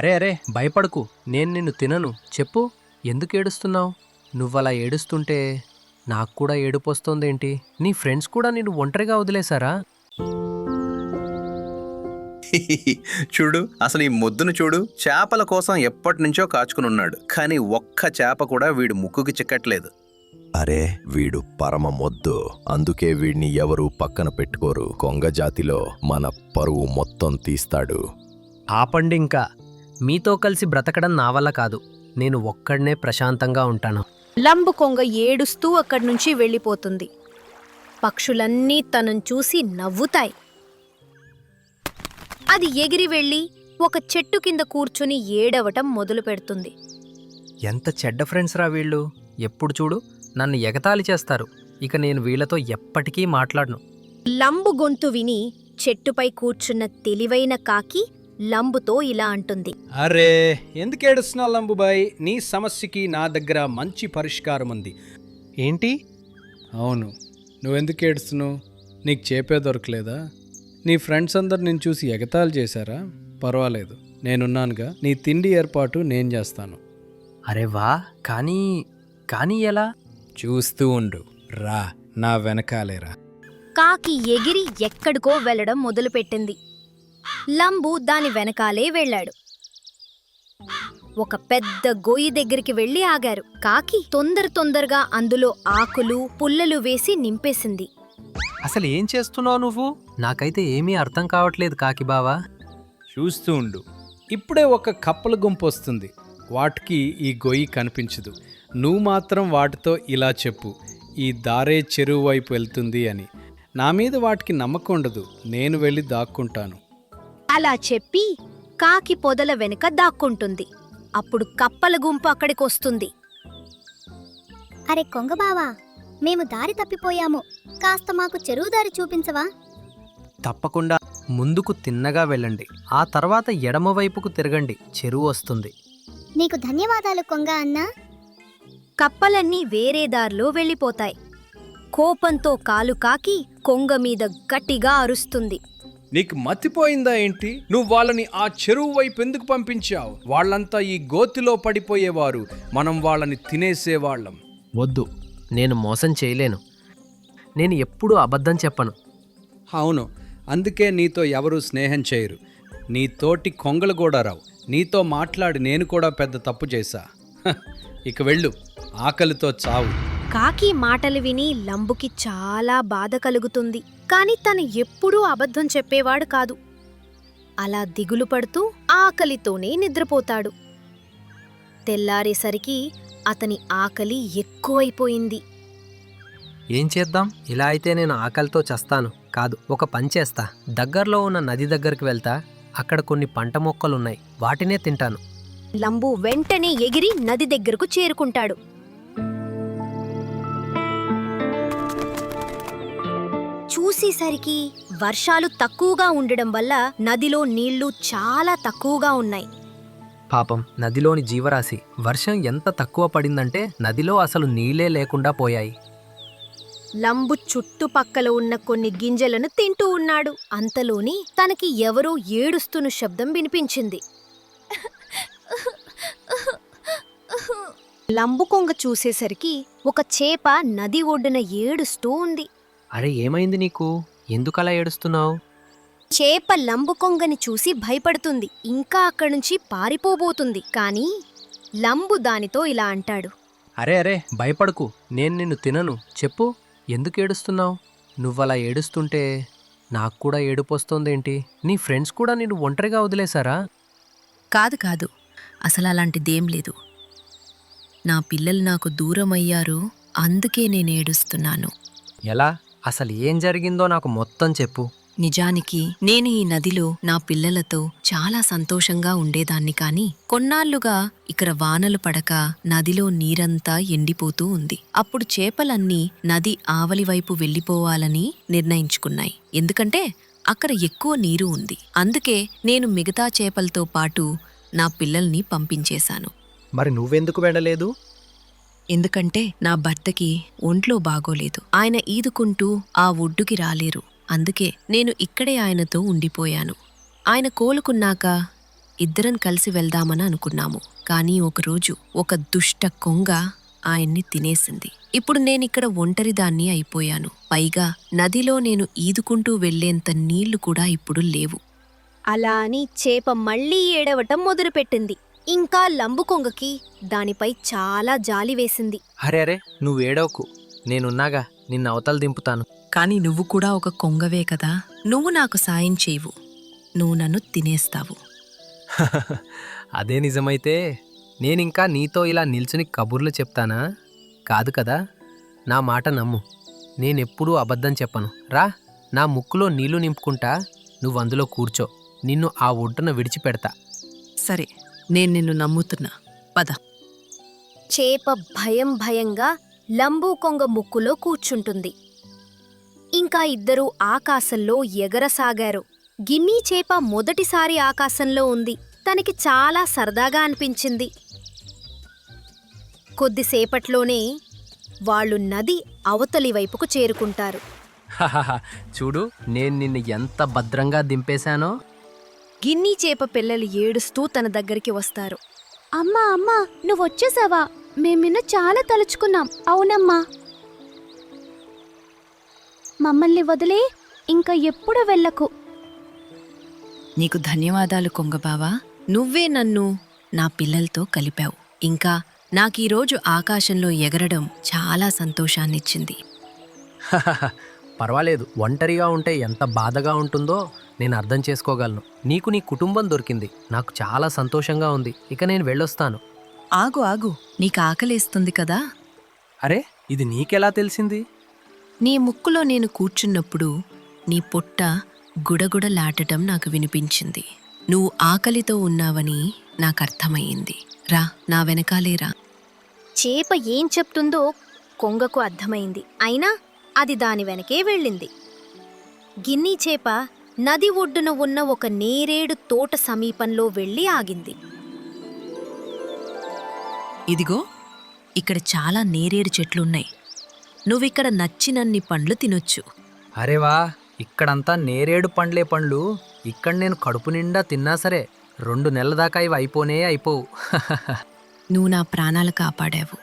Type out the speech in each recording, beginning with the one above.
అరే అరే భయపడకు, నేను నిన్ను తినను. చెప్పు, ఎందుకు ఏడుస్తున్నావు? నువ్వలా ఏడుస్తుంటే నాకు కూడా ఏడుపొస్తోందేంటి? నీ ఫ్రెండ్స్ కూడా నిన్ను ఒంటరిగా వదిలేశారా? చూడు, అసలు ఈ మొద్దును చూడు. చేపల కోసం ఎప్పటినుంచో కాచుకునున్నాడు, కానీ ఒక్క చేప కూడా వీడి ముక్కుకి చిక్కట్లేదు. అరే వీడు పరమ మొద్దు, అందుకే వీడిని ఎవరూ పక్కన పెట్టుకోరు. కొంగ జాతిలో మన పరువు మొత్తం తీస్తాడు. ఆపండి ఇంకా. మీతో కలిసి బ్రతకడం నా వల్ల కాదు. నేను ఒక్కడనే ప్రశాంతంగా ఉంటాను. లంబు కొంగ ఏడుస్తూ అక్కడ్నుంచి వెళ్ళిపోతుంది. పక్షులన్నీ తనను చూసి నవ్వుతాయి. అది ఎగిరి వెళ్ళి ఒక చెట్టు కింద కూర్చుని ఏడవటం మొదలు పెడుతుంది. ఎంత చెడ్డ ఫ్రెండ్స్ రా వీళ్ళు! ఎప్పుడు చూడు నన్ను ఎగతాళి చేస్తారు. ఇక నేను వీళ్ళతో ఎప్పటికీ మాట్లాడను. లంబు గొంతు విని చెట్టుపై కూర్చున్న తెలివైన కాకి లంబుతో ఇలా అంటుంది. అరే ఎందుకేడుస్తున్నావు లంబుబాయ్? నీ సమస్యకి నా దగ్గర మంచి పరిష్కారం ఉంది. ఏంటి? అవును, నువ్వెందుకు ఏడుస్తున్నావు? నీకు చేపే దొరకలేదా? నీ ఫ్రెండ్స్ అందరు నిన్ను చూసి ఎగతాళి చేశారా? పర్వాలేదు, నేనున్నానుగా. నీ తిండి ఏర్పాటు నేను చేస్తాను. అరే వా! కానీ ఎలా? చూస్తూ ఉండు, రా నా వెనకాలేరా. కాకి ఎగిరి ఎక్కడికో వెళ్లడం మొదలుపెట్టింది. లంబు దాని వెనకాలే వెళ్ళాడు. ఒక పెద్ద గొయ్యి దగ్గరికి వెళ్లి ఆగారు. కాకి తొందరగా అందులో ఆకులు పుల్లలు వేసి నింపేసింది. అసలు ఏం చేస్తున్నావు నువ్వు? నాకైతే ఏమీ అర్థం కావట్లేదు కాకి బావా. చూస్తూ ఉండు, ఇప్పుడే ఒక కప్పల గుంపు వస్తుంది. వాటికి ఈ గొయ్యి కనిపించదు. నువ్వు మాత్రం వాటితో ఇలా చెప్పు, ఈ దారే చెరువు వైపు వెళ్తుంది అని. నా మీద వాటికి నమ్మకం ఉండదు. నేను వెళ్ళి దాక్కుంటాను. అలా చెప్పి కాకి పొదల వెనుక దాక్కుంటుంది. అప్పుడు కప్పల గుంపు అక్కడికొస్తుంది. అరే కొంగబావా, మేము దారి తప్పిపోయాము. కాస్త మాకు చెరువు దారి చూపించవా? తప్పకుండా. ముందుకు తిన్నగా వెళ్ళండి, ఆ తర్వాత ఎడమవైపుకు తిరగండి, చెరువు వస్తుంది. నీకు ధన్యవాదాలు కొంగ అన్నా. కప్పలన్నీ వేరే దారిలో వెళ్ళిపోతాయి. కోపంతో కాలు కాకి కొంగ మీద గట్టిగా అరుస్తుంది. నీకు మతిపోయిందా ఏంటి? నువ్వు వాళ్ళని ఆ చెరువు వైపు ఎందుకు పంపించావు? వాళ్ళంతా ఈ గోతిలో పడిపోయేవారు. మనం వాళ్ళని తినేసేవాళ్ళం. వద్దు, నేను మోసం చేయలేను. నేను ఎప్పుడూ అబద్ధం చెప్పను. అవును, అందుకే నీతో ఎవరూ స్నేహం చేయరు. నీ తోటి కొంగలు కూడా రావు. నీతో మాట్లాడి నేను కూడా పెద్ద తప్పు చేశా. ఇక వెళ్ళు, ఆకలితో చావు. కాకి మాటలు విని లంబుకి చాలా బాధ కలుగుతుంది. కాని తను ఎప్పుడూ అబద్ధం చెప్పేవాడు కాదు. అలా దిగులు పడుతూ ఆకలితోనే నిద్రపోతాడు. తెల్లారేసరికి అతని ఆకలి ఎక్కువైపోయింది. ఏం చేద్దాం? ఇలా అయితే నేను ఆకలితో చస్తాను. కాదు, ఒక పని చేస్తా. దగ్గరలో ఉన్న నది దగ్గరికి వెళ్తా. అక్కడ కొన్ని పంట మొక్కలున్నాయి, వాటినే తింటాను. లంబు వెంటనే ఎగిరి నది దగ్గరకు చేరుకుంటాడు. చూసేసరికి వర్షాలు తక్కువగా ఉండడం వల్ల నదిలో నీళ్లు చాలా తక్కువగా ఉన్నాయి. పాపం నదిలోని జీవరాశి. వర్షం ఎంత తక్కువ పడిందంటే నదిలో అసలు నీళ్లే లేకుండా పోయాయి. లంబు చుట్టుపక్కల ఉన్న కొన్ని గింజలను తింటూ ఉన్నాడు. అంతలోని తనకి ఎవరో ఏడుస్తున్న శబ్దం వినిపించింది. లంబు కొంగ చూసేసరికి ఒక చేప నది ఒడ్డున ఏడుస్తూ ఉంది. అరే ఏమైంది నీకు? ఎందుకలా ఏడుస్తున్నావు? చేప లంబు కొంగని చూసి భయపడుతుంది. ఇంకా అక్కడ్నుంచి పారిపోబోతుంది. కాని లంబు దానితో ఇలా అంటాడు. అరే అరే భయపడకు, నేను నిన్ను తినను. చెప్పు, ఎందుకు ఏడుస్తున్నావు? నువ్వలా ఏడుస్తుంటే నాకు కూడా ఏడుపొస్తోందేంటి? నీ ఫ్రెండ్స్ కూడా నిన్ను ఒంటరిగా వదిలేశారా? కాదు, అసలు అలాంటిదేం లేదు. నా పిల్లలు నాకు దూరమయ్యారు, అందుకే నేనేడుస్తున్నాను. ఎలా? అసలు ఏం జరిగిందో నాకు మొత్తం చెప్పు. నిజానికి నేను ఈ నదిలో నా పిల్లలతో చాలా సంతోషంగా ఉండేదాన్ని. కాని కొన్నాళ్లుగా ఇక్కడ వానలు పడక నదిలో నీరంతా ఎండిపోతూ ఉంది. అప్పుడు చేపలన్నీ నది ఆవలి వైపు వెళ్ళిపోవాలని నిర్ణయించుకున్నాయి. ఎందుకంటే అక్కడ ఎక్కువ నీరు ఉంది. అందుకే నేను మిగతా చేపలతో పాటు నా పిల్లల్ని పంపించేశాను. మరి నువ్వెందుకు వెళ్ళలేదు? ఎందుకంటే నా భర్తకి ఒంట్లో బాగోలేదు. ఆయన ఈదుకుంటూ ఆ ఒడ్డుకి రాలేరు. అందుకే నేను ఇక్కడే ఆయనతో ఉండిపోయాను. ఆయన కోలుకున్నాక ఇద్దరం కలిసి వెళ్దామని అనుకున్నాము. కానీ ఒకరోజు ఒక దుష్ట కొంగ ఆయన్ని తినేసింది. ఇప్పుడు నేనిక్కడ ఒంటరిదాన్ని అయిపోయాను. పైగా నదిలో నేను ఈదుకుంటూ వెళ్లేంత నీళ్లు కూడా ఇప్పుడు లేవు. అలా అని చేప మళ్ళీ ఏడవటం మొదలుపెట్టింది. ఇంకా లంబుకొంగకి దానిపై చాలా జాలి వేసింది. అరే అరే నువ్వు ఏడవకు, నేనున్నాగా, నిన్ను అవతల దింపుతాను. కాని నువ్వు కూడా ఒక కొంగవే కదా, నువ్వు నాకు సాయం చేయవు, నువ్వు నన్ను తినేస్తావు. అదే నిజమైతే నేనింకా నీతో ఇలా నిల్చుని కబుర్లు చెప్తానా? కాదు కదా. నా మాట నమ్ము, నేనెప్పుడూ అబద్ధం చెప్పను. రా, నా ముక్కులో నీళ్లు నింపుకుంటా, నువ్వందులో కూర్చో, నిన్ను ఆ ఒడ్డున విడిచిపెడతా. సరే, నేను నిన్ను నమ్ముతున్నా, పద. చేప భయంగా లంబుకొంగ ముక్కులో కూర్చుంటుంది. ఇంకా ఇద్దరూ ఆకాశంలో ఎగరసాగారు. గిన్నీ చేప మొదటిసారి ఆకాశంలో ఉంది. తనకి చాలా సరదాగా అనిపించింది. కొద్దిసేపట్లోనే వాళ్ళు నది అవతలి వైపుకు చేరుకుంటారు. హహహ, చూడు నేను నిన్ను ఎంత భద్రంగా దింపేశానో. గిన్నీ చేప పిల్లలు ఏడుస్తూ తన దగ్గరికి వస్తారు. అమ్మా అమ్మా నువ్వొచ్చేసావా? మేము నిన్ను చాలా తలుచుకున్నాం. అవునమ్మా, మమ్మల్ని వదిలే ఇంకా ఎప్పుడు వెళ్ళకు. నీకు ధన్యవాదాలు కొంగబావా, నువ్వే నన్ను నా పిల్లలతో కలిపావు. ఇంకా నాకీరోజు ఆకాశంలో ఎగరడం చాలా సంతోషాన్నిచ్చింది. హహహ, పర్వాలేదు. ఒంటరిగా ఉంటే ఎంత బాధగా ఉంటుందో నేను అర్థం చేసుకోగలను. నీకు నీ కుటుంబం దొరికింది, నాకు చాలా సంతోషంగా ఉంది. ఇక నేను వెళ్ళొస్తాను. ఆగు ఆగు, నీకు ఆకలేస్తుంది కదా. అరే, ఇది నీకెలా తెలిసింది? నీ ముక్కులో నేను కూర్చున్నప్పుడు నీ పొట్ట గుడగుడలాటటం నాకు వినిపించింది. నువ్వు ఆకలితో ఉన్నావని నాకర్థమయ్యింది. రా, నా వెనకాలేరా. చేప ఏం చెప్తుందో కొంగకు అర్థమైంది. అయినా అది దాని వెనకే వెళ్ళింది. గిన్నీ చేప నది ఒడ్డున ఉన్న ఒక నేరేడు తోట సమీపంలో వెళ్ళి ఆగింది. ఇదిగో, ఇక్కడ చాలా నేరేడు చెట్లున్నాయి. నువ్విక్కడ నచ్చినన్ని పండ్లు తినొచ్చు. అరే వా, ఇక్కడంతా నేరేడు పండ్లే పండ్లు. ఇక్కడ నేను కడుపు నిండా తిన్నా సరే 2 నెలల దాకా ఇవి అయిపోవు. నువ్వు నా ప్రాణాలు కాపాడావు.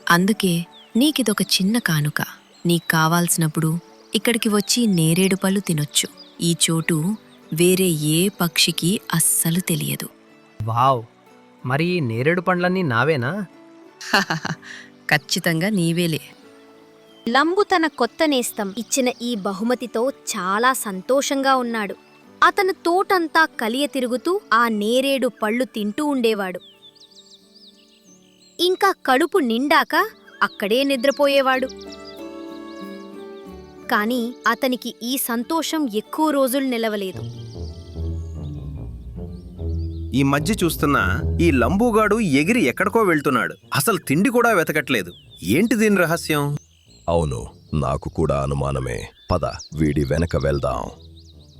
అందుకే నీకిదొక చిన్న కానుక. నీకు కావాల్సినప్పుడు ఇక్కడికి వచ్చి నేరేడు పళ్ళు తినొచ్చు. ఈ చోటు వేరే ఏ పక్షికి అస్సలు తెలియదు. వావ్, మరి ఈ నేరేడు పండ్లన్నీ నావేనా? ఖచ్చితంగా నీవేలే. లంబు తన కొత్త నేస్తం ఇచ్చిన ఈ బహుమతితో చాలా సంతోషంగా ఉన్నాడు. అతను తోటంతా కలియ తిరుగుతూ ఆ నేరేడు పళ్ళు తింటూ ఉండేవాడు. ఇంకా కడుపు నిండాక అక్కడే నిద్రపోయేవాడు. కాని అతనికి ఈ సంతోషం ఎక్కువ రోజులు నిలవలేదు. ఈ మధ్య చూస్తున్నా ఈ లంబూగాడు ఎగిరి ఎక్కడికో వెళ్తున్నాడు. అసలు తిండి కూడా వెతకట్లేదు. ఏంటి దీని రహస్యం? అవును, నాకు కూడా అనుమానమే. పద, వీడి వెనక వెళ్దాం.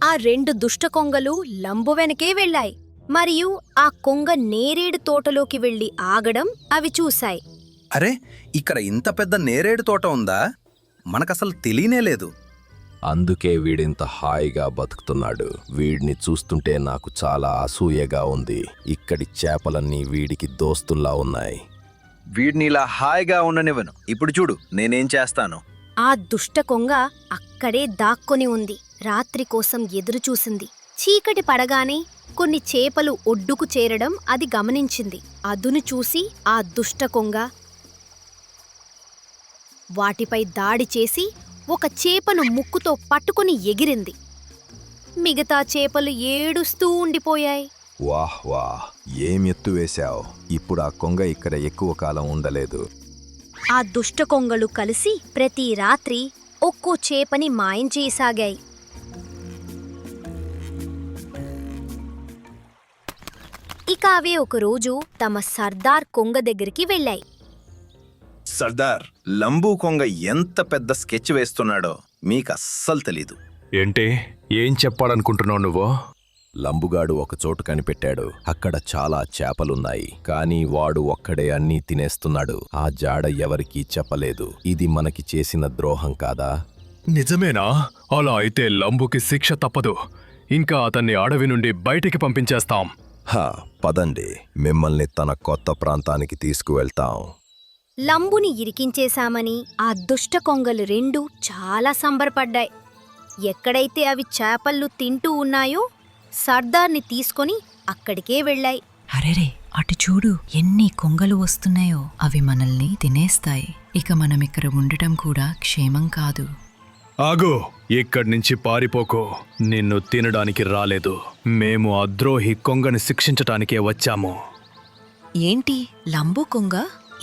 ఆ 2 దుష్ట కొంగలు లంబు వెనకే వెళ్ళాయి. మరియు ఆ కొంగ నేరేడు తోటలోకి వెళ్లి ఆగడం అవి చూశాయి. అరే, ఇక్కడ ఇంత పెద్ద నేరేడు తోట ఉందా? మనకసలు తెలియనే లేదు. అందుకే వీడింత హాయిగా బతుకుతున్నాడు. వీడిని చూస్తుంటే నాకు చాలా అసూయగా ఉంది. ఇక్కడి చేపలన్నీ వీడికి దోస్తుల్లా ఉన్నాయి. వీడిని ఇలా హాయిగా ఉండనివ్వను. ఇప్పుడు చూడు నేనేం చేస్తాను. ఆ దుష్ట కొంగ అక్కడే దాక్కొని ఉంది. రాత్రి కోసం ఎదురుచూసింది. చీకటి పడగానే కొన్ని చేపలు ఒడ్డుకు చేరడం అది గమనించింది. అదును చూసి ఆ దుష్ట కొంగ వాటిపై దాడి చేసి ఒక చేపను ముక్కుతో పట్టుకుని ఎగిరింది. మిగతా చేపలు ఏడుస్తూ ఉండిపోయాయి. వాహ్ వాహ్, ఏం ఎత్తు వేశావు. ఇప్పుడు ఆ కొంగ ఇక్కడ ఎక్కువ కాలం ఉండలేదు. ఆ దుష్ట కొంగలు కలిసి ప్రతి రాత్రి ఒక్కో చేపని మాయం చేయసాగాయి. ఇక అవే ఒకరోజు తమ సర్దార్ కొంగ దగ్గరికి వెళ్ళాయి. సర్దార్, లంబూ కొంగ ఎంత పెద్ద స్కెచ్ వేస్తున్నాడో మీకు అస్సలు తెలీదు. ఏంటి, ఏం చెప్పాలనుకుంటున్నావు నువ్వు? లంబుగాడు ఒక చోటు కనిపెట్టాడు. అక్కడ చాలా చేపలున్నాయి. కానీ వాడు ఒక్కడే అన్నీ తినేస్తున్నాడు. ఆ జాడ ఎవరికీ చెప్పలేదు. ఇది మనకి చేసిన ద్రోహం కాదా? నిజమేనా? అలా అయితే లంబుకి శిక్ష తప్పదు. ఇంకా అతన్ని అడవి నుండి బయటికి పంపించేస్తాం. పదండి, మిమ్మల్ని తన కొత్త ప్రాంతానికి తీసుకువెళ్తాం. లంబుని ఇరికించేశామని ఆ దుష్ట కొంగలు రెండు చాలా సంబరపడ్డాయి. ఎక్కడైతే అవి చేపళ్ళు తింటూ ఉన్నాయో సర్దార్ని తీసుకొని అక్కడికే వెళ్ళాయి. అరెరే, అటు చూడు, ఎన్ని కొంగలు వస్తున్నాయో. అవి మనల్ని తినేస్తాయి. ఇక మనం ఇక్కడ ఉండటం కూడా క్షేమం కాదు. ఆగు, ఇక్కడి నుంచి పారిపోకో. నిన్ను తినడానికి రాలేదు. మేము ఆ ద్రోహి కొంగని శిక్షించటానికే వచ్చాము. ఏంటి, లంబు కొంగ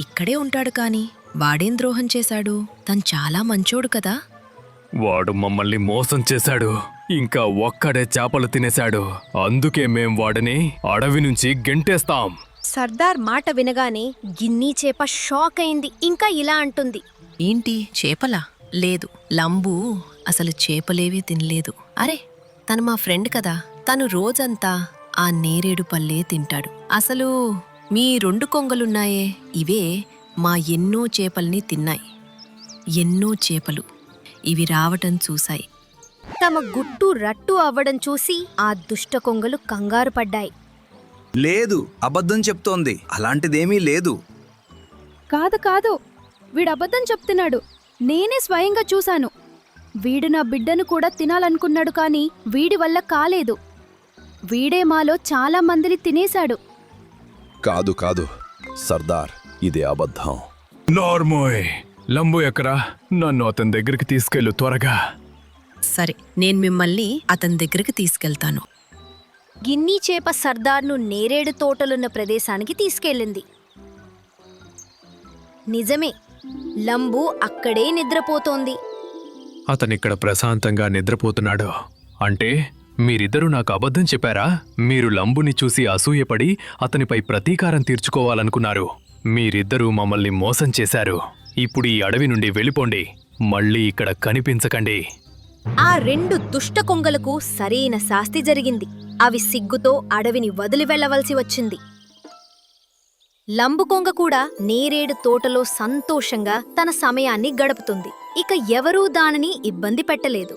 ఇక్కడే ఉంటాడు కాని వాడేం ద్రోహం చేశాడు? తను చాలా మంచోడు కదా. వాడు మమ్మల్ని మోసం చేశాడు. ఇంకా ఒక్కడే చేపలు తినేశాడు. అందుకే మేం వాడిని అడవి నుంచి గెంటేస్తాం. సర్దార్ మాట వినగానే గిన్నీ చేప షాక్ అయింది. ఇంకా ఇలా అంటుంది, ఏంటి, చేపలా? లేదు, లంబు అసలు చేపలేవీ తినలేదు. అరే, తను మా ఫ్రెండ్ కదా. తను రోజంతా ఆ నేరేడు పల్లే తింటాడు. అసలు మీ 2 కొంగలున్నాయే, ఇవే మా ఎన్నో చేపల్ని తిన్నాయి. ఎన్నో చేపలు ఇవి రావటం చూశాయి. తమ గుట్టు రట్టు అవ్వడం చూసి ఆ దుష్ట కొంగలు కంగారు పడ్డాయి. లేదు, అబద్ధం చెప్తోంది. అలాంటిదేమీ లేదు. కాదు కాదు, వీడు అబద్ధం చెప్తున్నాడు. నేనే స్వయంగా చూశాను. వీడు నా బిడ్డను కూడా తినాలనుకున్నాడు కానీ వీడి వల్ల కాలేదు. వీడే మాలో చాలా మందిని తినేశాడు. కాదు కాదు సర్దార్, ఇది అబద్ధం. నార్మోయ్, లంబు ఎక్కరా? నన్ను అతని దగ్గరికి తీసుకెళ్ళు త్వరగా. సరే, నేను మిమ్మల్ని అతని దగ్గరికి తీసుకెళ్తాను. గిన్నీ చేప సర్దార్ను నేరేడు తోటలున్న ప్రదేశానికి తీసుకెళ్ళింది. నిజమే, లంబు అక్కడే నిద్రపోతోంది. అతనిక్కడ ప్రశాంతంగా నిద్రపోతున్నాడు. అంటే మీరిద్దరూ నాకు అబద్ధం చెప్పారా? మీరు లంబుని చూసి అసూయపడి అతనిపై ప్రతీకారం తీర్చుకోవాలనుకున్నారు. మీరిద్దరూ మమ్మల్ని మోసం చేశారు. ఇప్పుడు ఈ అడవి నుండి వెళ్ళిపోండి. మళ్ళీ ఇక్కడ కనిపించకండి. ఆ 2 దుష్ట కొంగలకు సరైన శాస్తి జరిగింది. అవి సిగ్గుతో అడవిని వదిలి వెళ్ళవలసి వచ్చింది. లంబు కొంగ కూడా నేరేడు తోటలో సంతోషంగా తన సమయాన్ని గడుపుతుంది. ఇక ఎవరూ దానిని ఇబ్బంది పెట్టలేదు.